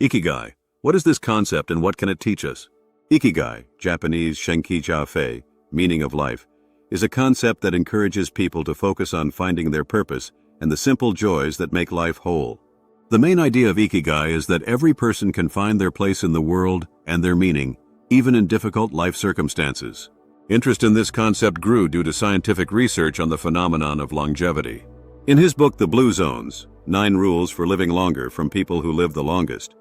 Ikigai. What is this concept and what can it teach us? Ikigai, Japanese Shenki-ja-fei, meaning of life, is a concept that encourages people to focus on finding their purpose and the simple joys that make life whole. The main idea of Ikigai is that every person can find their place in the world and their meaning, even in difficult life circumstances. Interest in this concept grew due to scientific research on the phenomenon of longevity. In his book The Blue Zones, 9 Rules for Living Longer from People Who Live the Longest,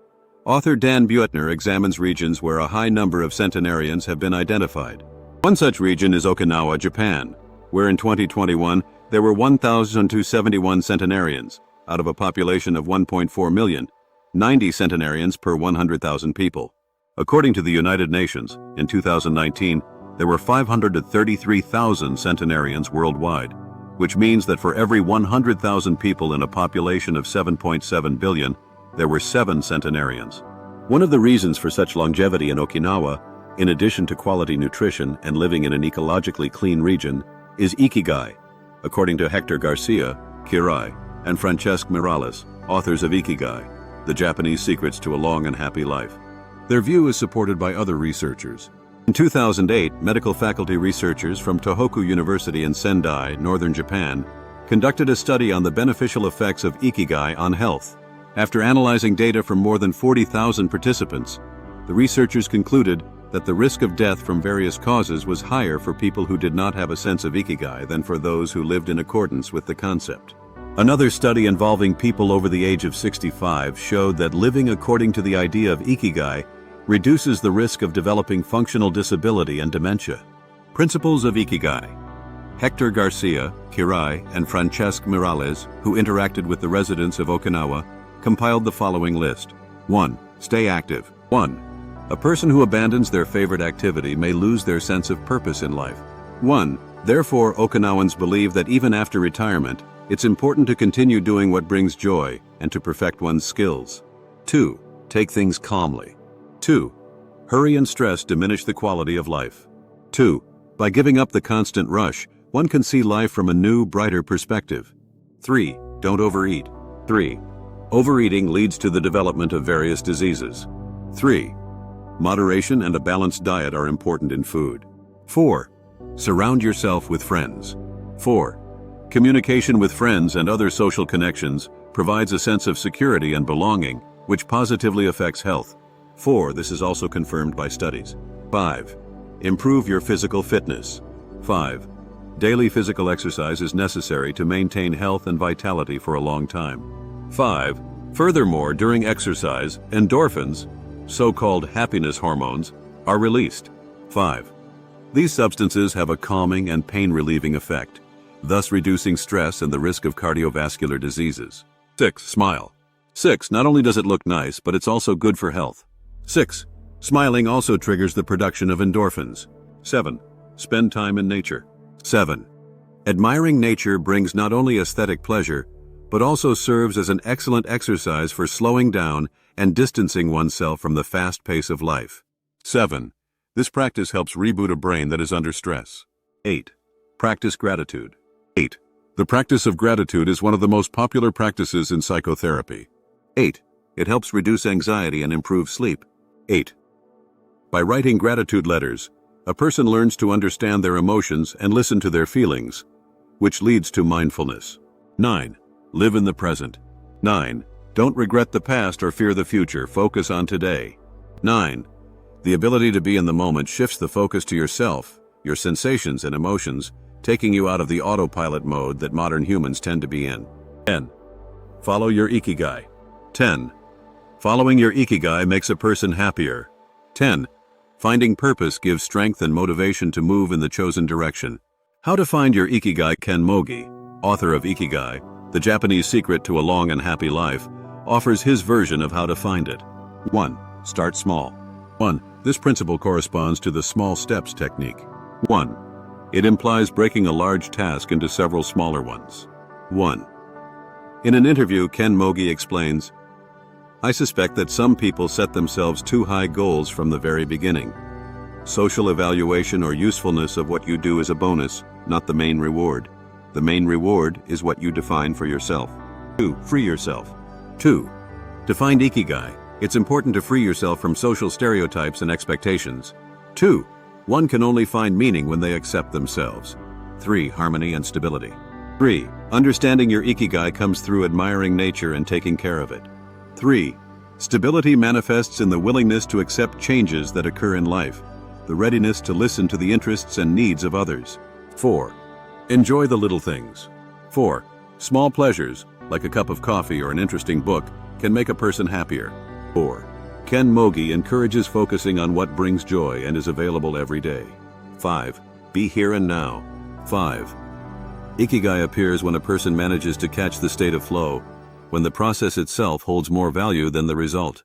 author Dan Buettner examines regions where a high number of centenarians have been identified. One such region is Okinawa, Japan, where in 2021 there were 1,271 centenarians, out of a population of 1.4 million, 90 centenarians per 100,000 people. According to the United Nations, in 2019, there were 533,000 centenarians worldwide, which means that for every 100,000 people in a population of 7.7 billion, there were 7 centenarians. One of the reasons for such longevity in Okinawa, in addition to quality nutrition and living in an ecologically clean region, is Ikigai, according to Hector Garcia, IKIGAI, and Francesc Miralles, authors of Ikigai, The Japanese Secrets to a Long and Happy Life. Their view is supported by other researchers. In 2008, medical faculty researchers from Tohoku University in Sendai, northern Japan, conducted a study on the beneficial effects of Ikigai on health. After analyzing data from more than 40,000 participants, the researchers concluded that the risk of death from various causes was higher for people who did not have a sense of Ikigai than for those who lived in accordance with the concept. Another study involving people over the age of 65 showed that living according to the idea of Ikigai reduces the risk of developing functional disability and dementia. Principles of Ikigai. Hector Garcia, IKIGAI, and Francesc Miralles, who interacted with the residents of Okinawa, compiled the following list. 1. Stay active. 1. A person who abandons their favorite activity may lose their sense of purpose in life. 1. Therefore, Okinawans believe that even after retirement, it's important to continue doing what brings joy and to perfect one's skills. 2. Take things calmly. 2. Hurry and stress diminish the quality of life. 2. By giving up the constant rush, one can see life from a new, brighter perspective. 3. Don't overeat. 3. Overeating leads to the development of various diseases. 3. Moderation and a balanced diet are important in food. 4. Surround yourself with friends. 4. Communication with friends and other social connections provides a sense of security and belonging, which positively affects health. 4. This is also confirmed by studies. 5. Improve your physical fitness. 5. Daily physical exercise is necessary to maintain health and vitality for a long time. 5. Furthermore, during exercise, endorphins, so-called happiness hormones, are released. 5. These substances have a calming and pain-relieving effect, thus reducing stress and the risk of cardiovascular diseases. 6. Smile. 6. Not only does it look nice, but it's also good for health. 6. Smiling also triggers the production of endorphins. 7. Spend time in nature. 7. Admiring nature brings not only aesthetic pleasure, but also serves as an excellent exercise for slowing down and distancing oneself from the fast pace of life. 7. This practice helps reboot a brain that is under stress. 8. Practice gratitude. 8. The practice of gratitude is one of the most popular practices in psychotherapy. 8. It helps reduce anxiety and improve sleep. 8. By writing gratitude letters, a person learns to understand their emotions and listen to their feelings, which leads to mindfulness. 9. Live in the present. 9. Don't regret the past or fear the future, focus on today. 9. The ability to be in the moment shifts the focus to yourself, your sensations and emotions, taking you out of the autopilot mode that modern humans tend to be in. 10. Follow your Ikigai. 10. Following your Ikigai makes a person happier. 10. Finding purpose gives strength and motivation to move in the chosen direction. How to find your Ikigai. Ken Mogi, author of Ikigai, The Japanese Secret to a Long and Happy Life, offers his version of how to find it. 1. Start small. 1. This principle corresponds to the small steps technique. 1. It implies breaking a large task into several smaller ones. 1. In an interview, Ken Mogi explains, I suspect that some people set themselves too high goals from the very beginning. Social evaluation or usefulness of what you do is a bonus, not the main reward. The main reward is what you define for yourself. 2. Free yourself. 2. To find Ikigai, It's important to free yourself from social stereotypes and expectations. 2. One can only find meaning when they accept themselves. 3. Harmony and stability. 3. Understanding your Ikigai comes through admiring nature and taking care of it. 3. Stability manifests in the willingness to accept changes that occur in life, the readiness to listen to the interests and needs of others. 4. Enjoy the little things. 4. Small pleasures, like a cup of coffee or an interesting book, can make a person happier. 4. Ken Mogi encourages focusing on what brings joy and is available every day. 5. Be here and now. 5. Ikigai appears when a person manages to catch the state of flow, when the process itself holds more value than the result.